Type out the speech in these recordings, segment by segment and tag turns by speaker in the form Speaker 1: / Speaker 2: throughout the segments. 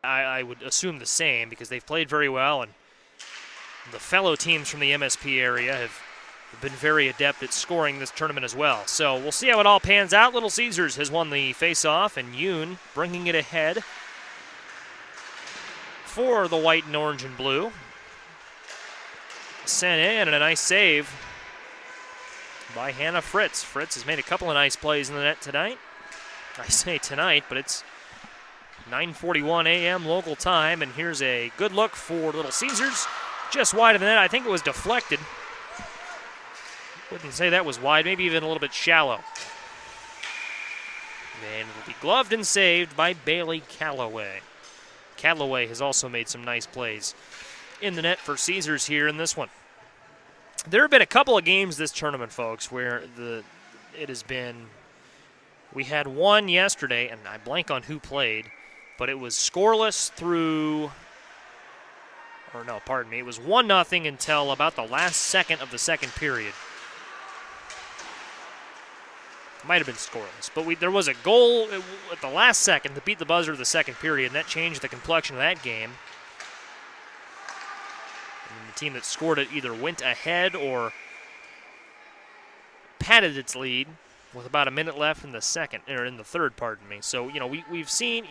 Speaker 1: I would assume the same because they've played very well, and the fellow teams from the MSP area have been very adept at scoring this tournament as well. So we'll see how it all pans out. Little Caesars has won the face-off, and Yoon bringing it ahead for the white and orange and blue. Sent in, and a nice save by Hannah Fritz. Fritz has made a couple of nice plays in the net tonight. I say tonight, but it's 9:41 a.m. local time, and here's a good look for Little Caesars. Just wide of the net. I think it was deflected. Wouldn't say that was wide, maybe even a little bit shallow. And it'll be gloved and saved by Bailey Calloway. Calloway has also made some nice plays in the net for Caesars here in this one. There have been a couple of games this tournament, folks, where it has been. We had one yesterday, and I blank on who played, but it was scoreless through. Or no, pardon me. It was 1-0 until about the last second of the second period. Might have been scoreless, but there was a goal at the last second to beat the buzzer of the second period, and that changed the complexion of that game. And the team that scored it either went ahead or padded its lead with about a minute left in the third, pardon me. So, you know, we've seen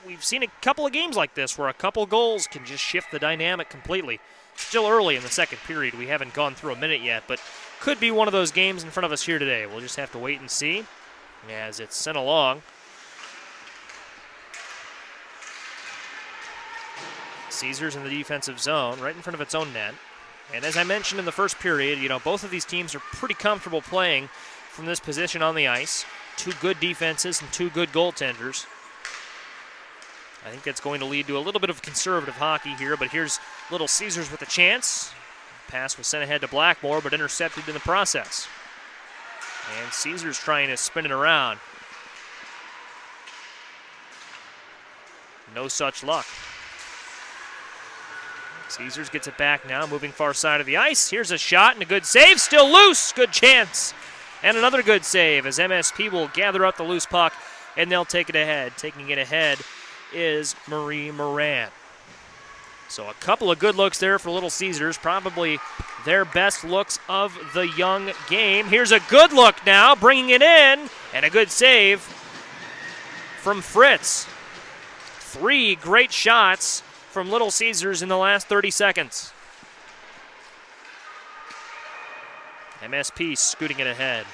Speaker 1: a couple of games like this where a couple goals can just shift the dynamic completely. Still early in the second period. We haven't gone through a minute yet, but could be one of those games in front of us here today. We'll just have to wait and see as it's sent along. Caesars in the defensive zone, right in front of its own net. And as I mentioned in the first period, you know, both of these teams are pretty comfortable playing from this position on the ice. Two good defenses and two good goaltenders. I think that's going to lead to a little bit of conservative hockey here, but here's Little Caesars with a chance. Pass was sent ahead to Blackmore, but intercepted in the process. And Caesars trying to spin it around. No such luck. Caesars gets it back now, moving far side of the ice. Here's a shot and a good save. Still loose. Good chance. And another good save as MSP will gather up the loose puck, and they'll take it ahead. Taking it ahead is Marie Moran. So a couple of good looks there for Little Caesars, probably their best looks of the young game. Here's a good look now, bringing it in, and a good save from Fritz. 3 great shots from Little Caesars in the last 30 seconds. MSP scooting it ahead.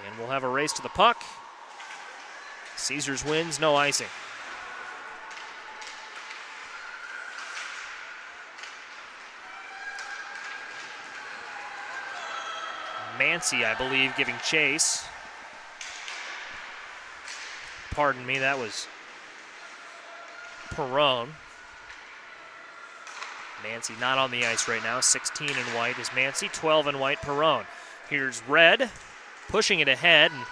Speaker 1: And we'll have a race to the puck. Caesars wins, no icing. Mancy, I believe, giving chase. Pardon me, that was Perrone. Mancy not on the ice right now. 16 in white is Mancy, 12 in white, Perrone. Here's Red, pushing it ahead, and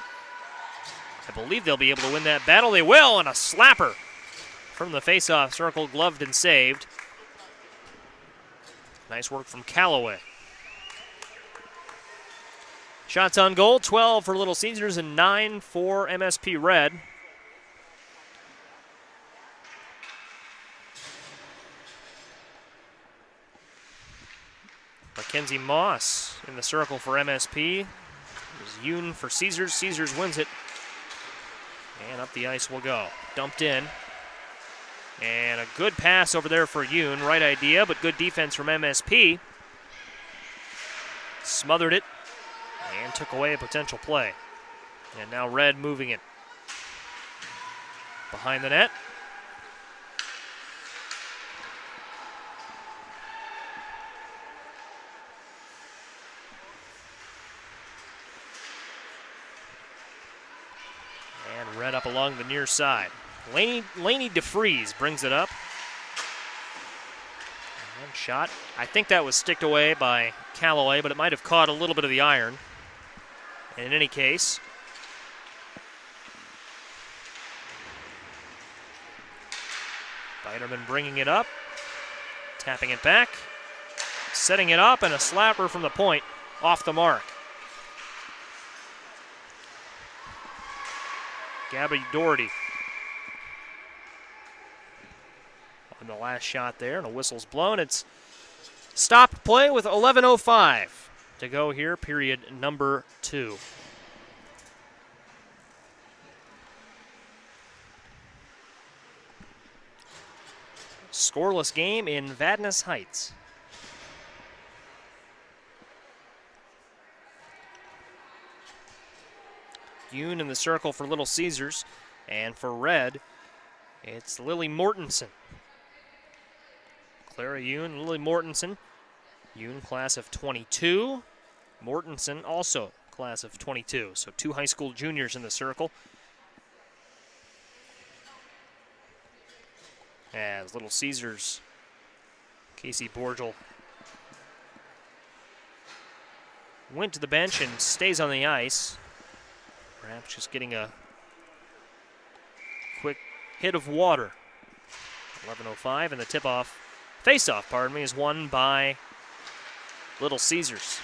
Speaker 1: I believe they'll be able to win that battle. They will, and a slapper from the faceoff circle, gloved and saved. Nice work from Calloway. Shots on goal, 12 for Little Caesars and 9 for MSP Red. Mackenzie Moss in the circle for MSP. There's Yoon for Caesars. Caesars wins it. And up the ice will go. Dumped in. And a good pass over there for Yoon. Right idea, but good defense from MSP. Smothered it and took away a potential play. And now Red moving it behind the net. And Red up along the near side. Laney DeFries brings it up. And shot. I think that was sticked away by Calloway, but it might have caught a little bit of the iron. And in any case, Biderman bringing it up, tapping it back, setting it up, and a slapper from the point off the mark. Gabby Doherty in the last shot there, and a whistle's blown. It's stopped play with 11:05 to go here, period number 2. Scoreless game in Vadnais Heights. Yoon in the circle for Little Caesars, and for Red, it's Lily Mortensen. Clara Yoon, Lily Mortensen. Yoon, class of 22. Mortensen, also class of 22. So 2 high school juniors in the circle. As Little Caesars, Casey Borgel went to the bench and stays on the ice. Perhaps just getting a quick hit of water. 11:05, and the tip-off, face-off, pardon me, is won by Little Caesars.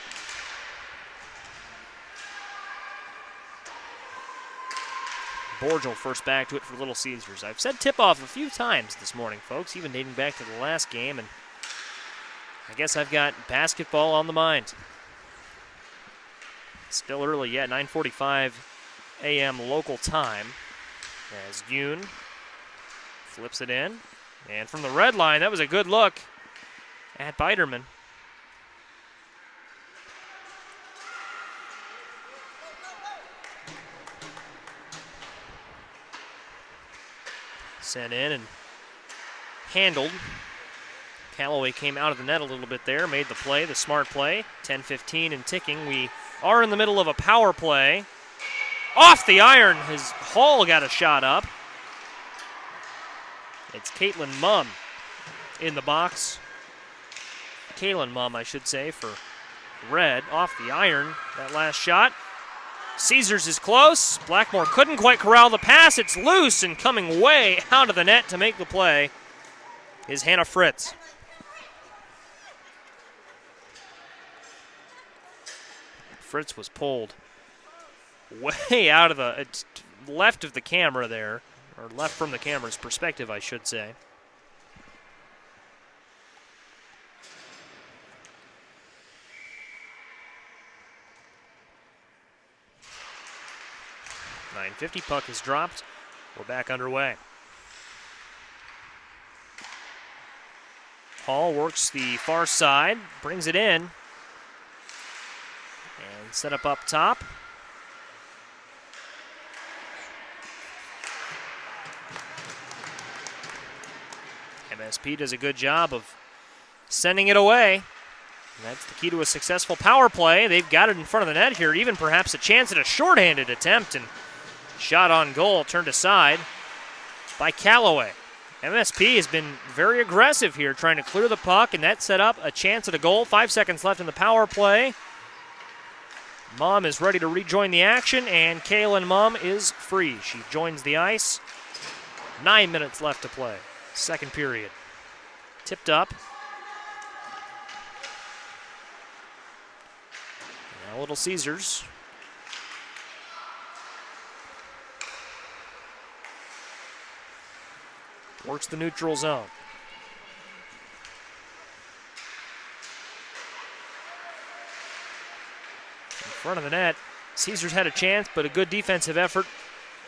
Speaker 1: Borgel first back to it for Little Caesars. I've said tip-off a few times this morning, folks, even dating back to the last game, and I guess I've got basketball on the mind. Still early yet, 9:45 a.m. local time, as Yoon flips it in. And from the red line, that was a good look at Biderman. Sent in and handled. Callaway came out of the net a little bit there, made the play, the smart play. 10:15 and ticking. We are in the middle of a power play. Off the iron, his Hall got a shot up. It's Caitlin Mumm in the box. Kaylin Mumm, I should say, for Red. Off the iron, that last shot. Caesars is close. Blackmore couldn't quite corral the pass. It's loose, and coming way out of the net to make the play is Hannah Fritz. Fritz was pulled way out of the left of the camera there, or left from the camera's perspective, I should say. .950, puck is dropped. We're back underway. Hall works the far side, brings it in, and set up top. MSP does a good job of sending it away. And that's the key to a successful power play. They've got it in front of the net here, even perhaps a chance at a shorthanded attempt, and shot on goal turned aside by Callaway. MSP has been very aggressive here, trying to clear the puck, and that set up a chance at a goal. 5 seconds left in the power play. Mumm is ready to rejoin the action, and Kaylin Mumm is free. She joins the ice. 9 minutes left to play. Second period. Tipped up. Now Little Caesars. Works the neutral zone. In front of the net, Caesars had a chance, but a good defensive effort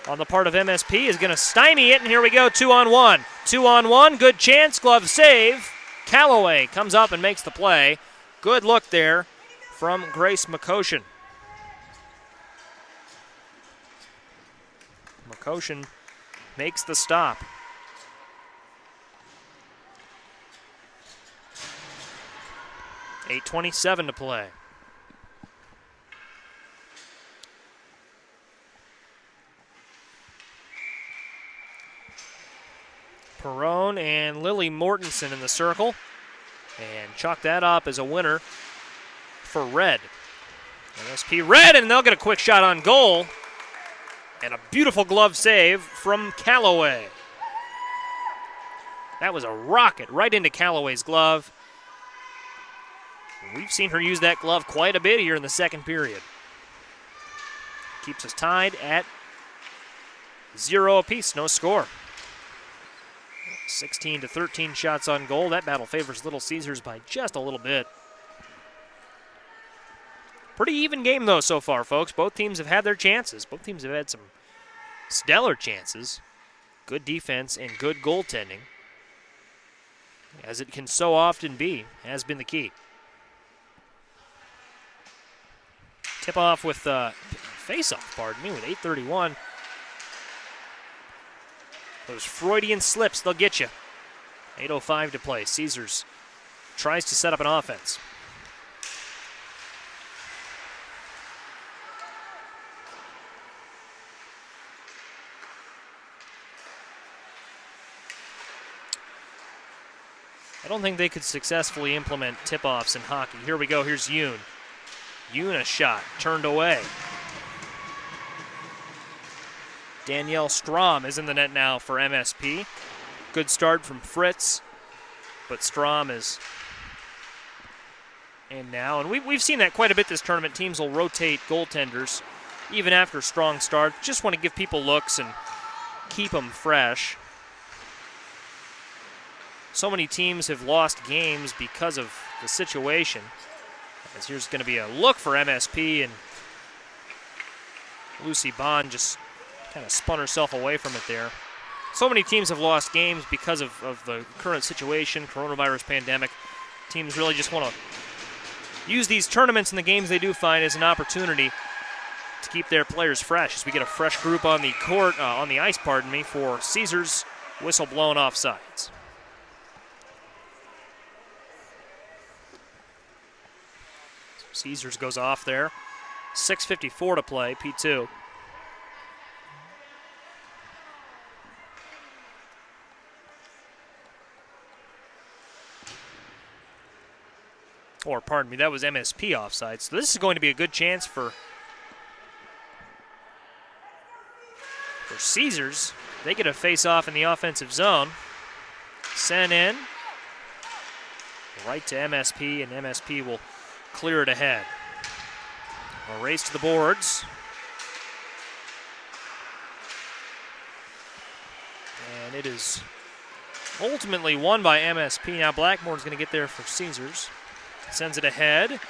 Speaker 1: on the part of MSP is going to stymie it, and here we go, 2-on-1. 2-on-1, good chance, glove save. Callaway comes up and makes the play. Good look there from Grace McCoshen. McCoshen makes the stop. .827 to play. Perrone and Lily Mortensen in the circle. And chalk that up as a winner for Red. MSP Red, and they'll get a quick shot on goal. And a beautiful glove save from Callaway. That was a rocket right into Callaway's glove. We've seen her use that glove quite a bit here in the second period. Keeps us tied at 0 apiece, no score. 16 to 13 shots on goal. That battle favors Little Caesars by just a little bit. Pretty even game, though, so far, folks. Both teams have had their chances. Both teams have had some stellar chances. Good defense and good goaltending, as it can so often be, has been the key. Tip-off with face-off, pardon me, with 8:31. Those Freudian slips, they'll get you. 8:05 to play. Caesars tries to set up an offense. I don't think they could successfully implement tip-offs in hockey. Here we go. Here's Yoon. Yoon, a shot. Turned away. Danielle Strom is in the net now for MSP. Good start from Fritz, but Strom is in now. And we've seen that quite a bit this tournament. Teams will rotate goaltenders even after a strong start. Just want to give people looks and keep them fresh. So many teams have lost games because of the situation. As here's going to be a look for MSP, and Lucy Bond just kind of spun herself away from it there. So many teams have lost games because of the current situation, coronavirus pandemic. Teams really just want to use these tournaments and the games they do find as an opportunity to keep their players fresh. As we get a fresh group on the court, on the ice, pardon me, for Caesars. Whistle blown off sides. Caesars goes off there. 6:54 to play, P2. Or, pardon me, that was MSP offside. So this is going to be a good chance for Caesars. They get a face-off in the offensive zone. Sent in. Right to MSP, and MSP will clear it ahead. A race to the boards. And it is ultimately won by MSP. Now Blackmore's going to get there for Caesars. Sends it ahead. And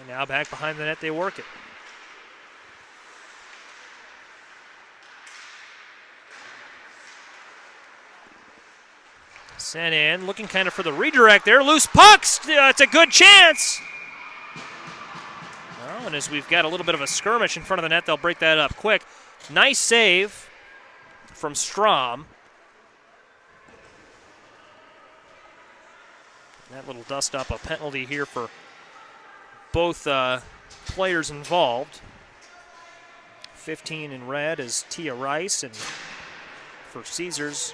Speaker 1: now back behind the net, they work it. Sent in, looking kind of for the redirect there. Loose pucks, it's a good chance. Well, and as we've got a little bit of a skirmish in front of the net, they'll break that up quick. Nice save from Strom. That little dust up, a penalty here for both players involved. 15 in red is Tia Rice, and for Caesars,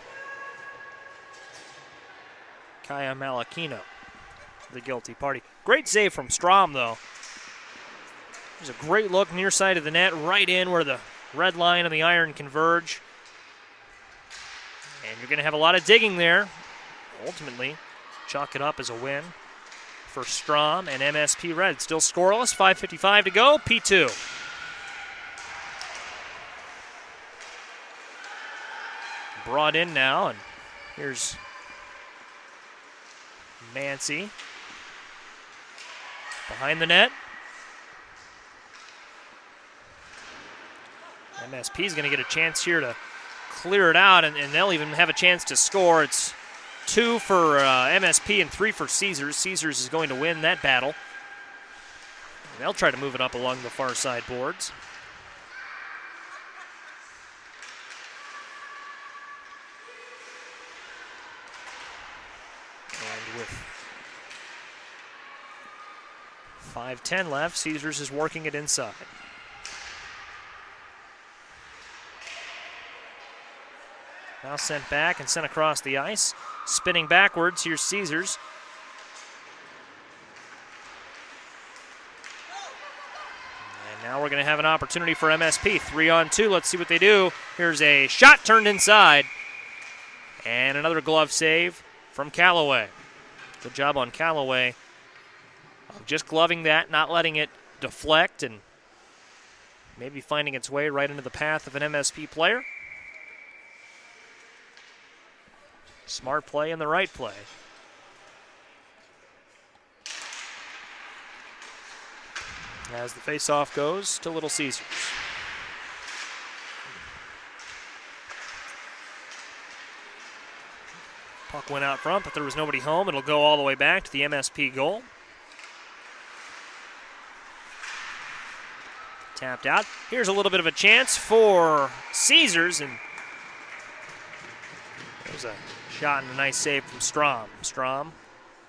Speaker 1: Kaya Malakino, the guilty party. Great save from Strom, though. There's a great look near side of the net, right in where the red line and the iron converge. And you're going to have a lot of digging there. Ultimately, chalk it up as a win for Strom and MSP Red. Still scoreless, 5:55 to go, P2. Brought in now, and here's Mancy behind the net. MSP is going to get a chance here to clear it out, and they'll even have a chance to score. It's 2 for MSP and 3 for Caesars. Caesars is going to win that battle. And they'll try to move it up along the far side boards. And with 5:10 left, Caesars is working it inside. Now sent back and sent across the ice. Spinning backwards, here's Caesars. And now we're going to have an opportunity for MSP. 3-on-2, let's see what they do. Here's a shot turned inside. And another glove save from Callaway. Good job on Callaway of just gloving that, not letting it deflect, and maybe finding its way right into the path of an MSP player. Smart play and the right play. As the faceoff goes to Little Caesars. Puck went out front, but there was nobody home. It'll go all the way back to the MSP goal. Tapped out. Here's a little bit of a chance for Caesars, and there's a shot and a nice save from Strom. Strom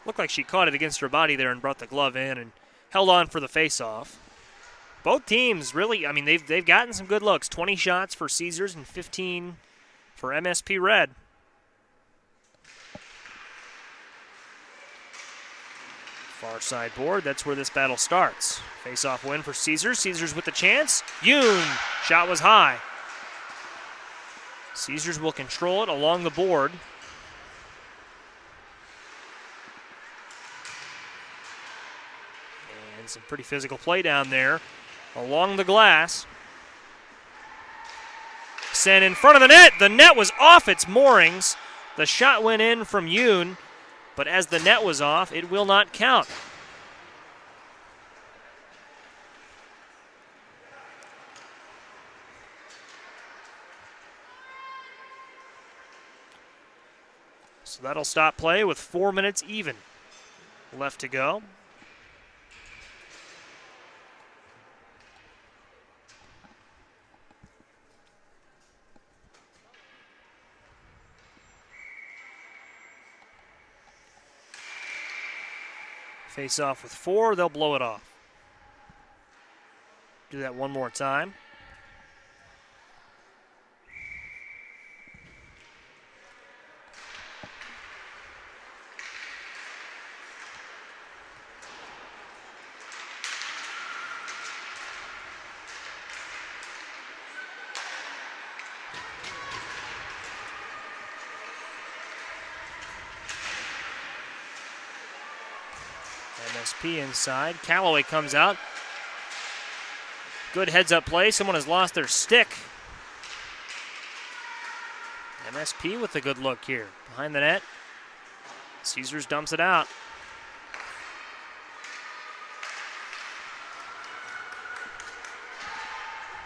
Speaker 1: looked like she caught it against her body there and brought the glove in and held on for the faceoff. Both teams really, I mean, they've gotten some good looks. 20 shots for Caesars and 15 for MSP Red. Far side board, that's where this battle starts. Face-off win for Caesars. Caesars with the chance. Yoon, shot was high. Caesars will control it along the board. And some pretty physical play down there along the glass. Sent in front of the net. The net was off its moorings. The shot went in from Yoon, but as the net was off, it will not count. So that'll stop play with 4 minutes even left to go. Face off with 4, they'll blow it off. Do that one more time. MSP inside. Callaway comes out. Good heads-up play. Someone has lost their stick. MSP with a good look here. Behind the net. Caesars dumps it out.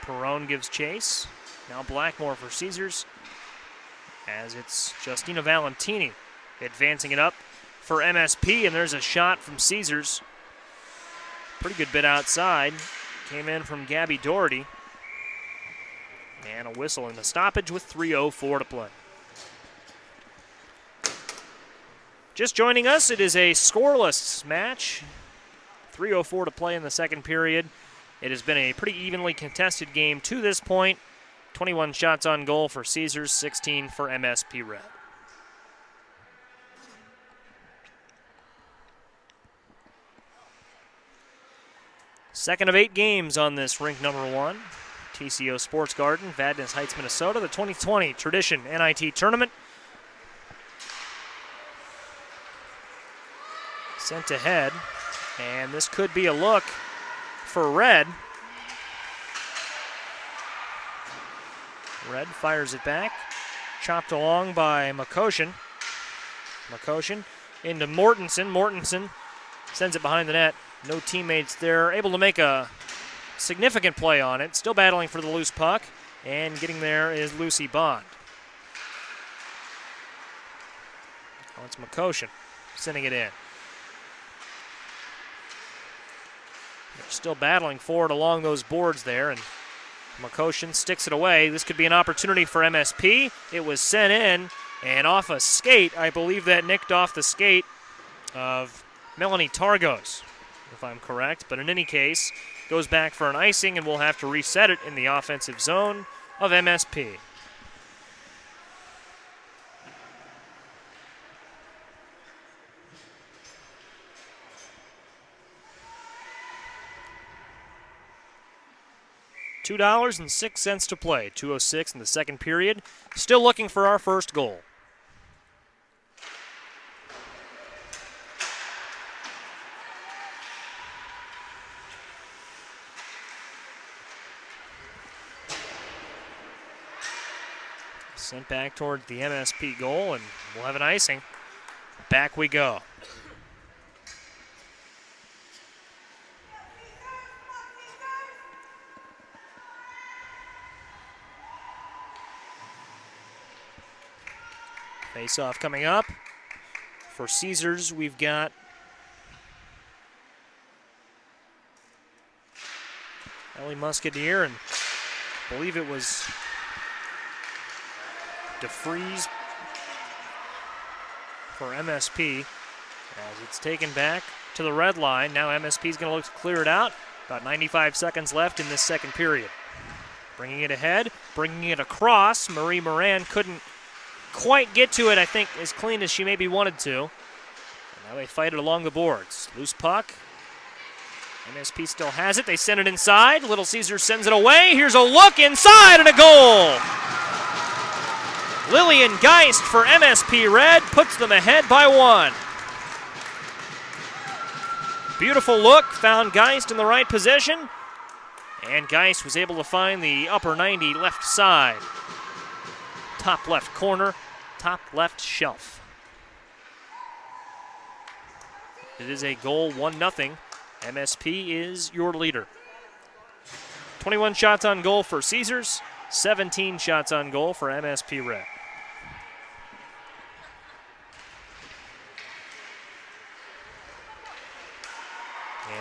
Speaker 1: Perone gives chase. Now Blackmore for Caesars. As it's Justina Valentini advancing it up for MSP, and there's a shot from Caesars. Pretty good bit outside. Came in from Gabby Doherty. And a whistle in the stoppage with 3:04 to play. Just joining us, it is a scoreless match. 3:04 to play in the second period. It has been a pretty evenly contested game to this point. 21 shots on goal for Caesars, 16 for MSP Red. Second of 8 games on this rink number 1. TCO Sports Garden, Vadnais Heights, Minnesota, the 2020 Tradition NIT Tournament. Sent ahead, and this could be a look for Red. Red fires it back, chopped along by Makoshin. Makoshin into Mortensen. Mortensen sends it behind the net. No teammates there, able to make a significant play on it. Still battling for the loose puck, and getting there is Lucy Bond. Oh, it's Makoshin sending it in. They're still battling for it along those boards there, and Makoshin sticks it away. This could be an opportunity for MSP. It was sent in, and off a skate. I believe that nicked off the skate of Melanie Targos, if I'm correct. But in any case, goes back for an icing, and we'll have to reset it in the offensive zone of MSP. $2.06 to play. 2:06 in the second period. Still looking for our first goal. Sent back towards the MSP goal, and we'll have an icing. Back we go. Face-off coming up. For Caesars, we've got Ellie Musketeer, and I believe it was DeFries for MSP. As it's taken back to the red line. Now MSP is going to look to clear it out. About 95 seconds left in this second period. Bringing it ahead, bringing it across. Marie Moran couldn't quite get to it, I think, as clean as she maybe wanted to. And now they fight it along the boards. Loose puck. MSP still has it. They send it inside. Little Caesar sends it away. Here's a look inside and a goal. Lillian Geist for MSP Red puts them ahead by 1. Beautiful look. Found Geist in the right position. And Geist was able to find the upper 90 left side. Top left corner, top left shelf. It is a goal, 1-0. MSP is your leader. 21 shots on goal for Caesars, 17 shots on goal for MSP Red.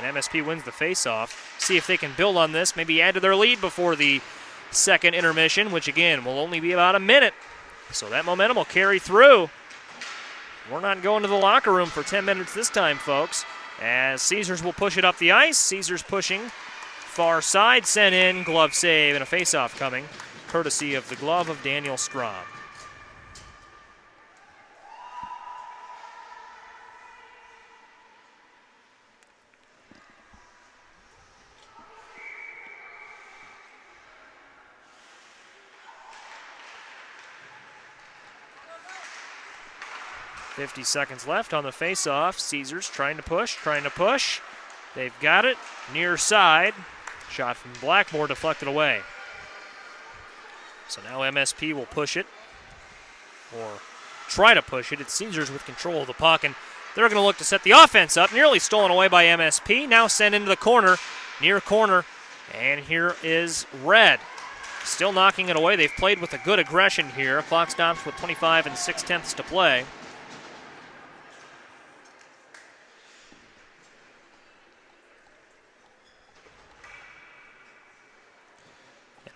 Speaker 1: And MSP wins the faceoff. See if they can build on this, maybe add to their lead before the second intermission, which again will only be about a minute. So that momentum will carry through. We're not going to the locker room for 10 minutes this time, folks, as Caesars will push it up the ice. Caesars pushing far side, sent in, glove save, and a faceoff coming, courtesy of the glove of Daniel Strom. .50 seconds left on the face-off. Caesars trying to push. They've got it, near side. Shot from Blackmore deflected away. So now MSP will push it, or try to push it. It's Caesars with control of the puck, and they're going to look to set the offense up. Nearly stolen away by MSP. Now sent into the corner, near corner, and here is Red. Still knocking it away. They've played with a good aggression here. Clock stops with 25 6/10 to play.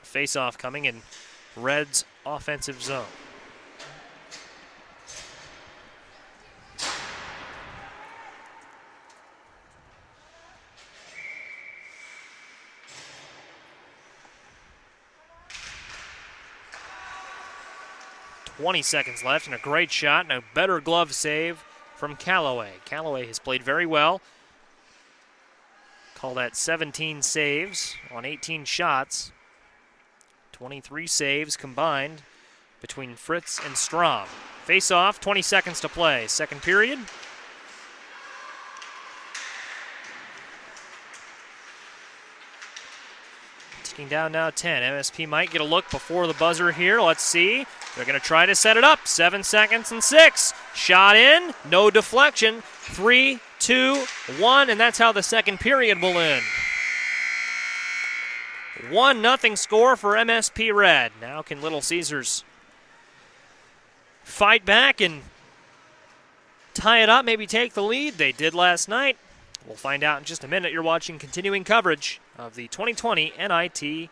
Speaker 1: Face-off coming in Red's offensive zone. .20 seconds left, and a great shot and a better glove save from Callaway. Callaway has played very well. Call that 17 saves on 18 shots. 23 saves combined between Fritz and Strom. Face-off, 20 seconds to play. Second period. Ticking down now 10. MSP might get a look before the buzzer here. Let's see. They're going to try to set it up. 7 seconds and 6. Shot in. No deflection. 3, 2, 1. And that's how the second period will end. 1-0 score for MSP Red. Now can Little Caesars fight back and tie it up, maybe take the lead? They did last night. We'll find out in just a minute. You're watching continuing coverage of the 2020 NIT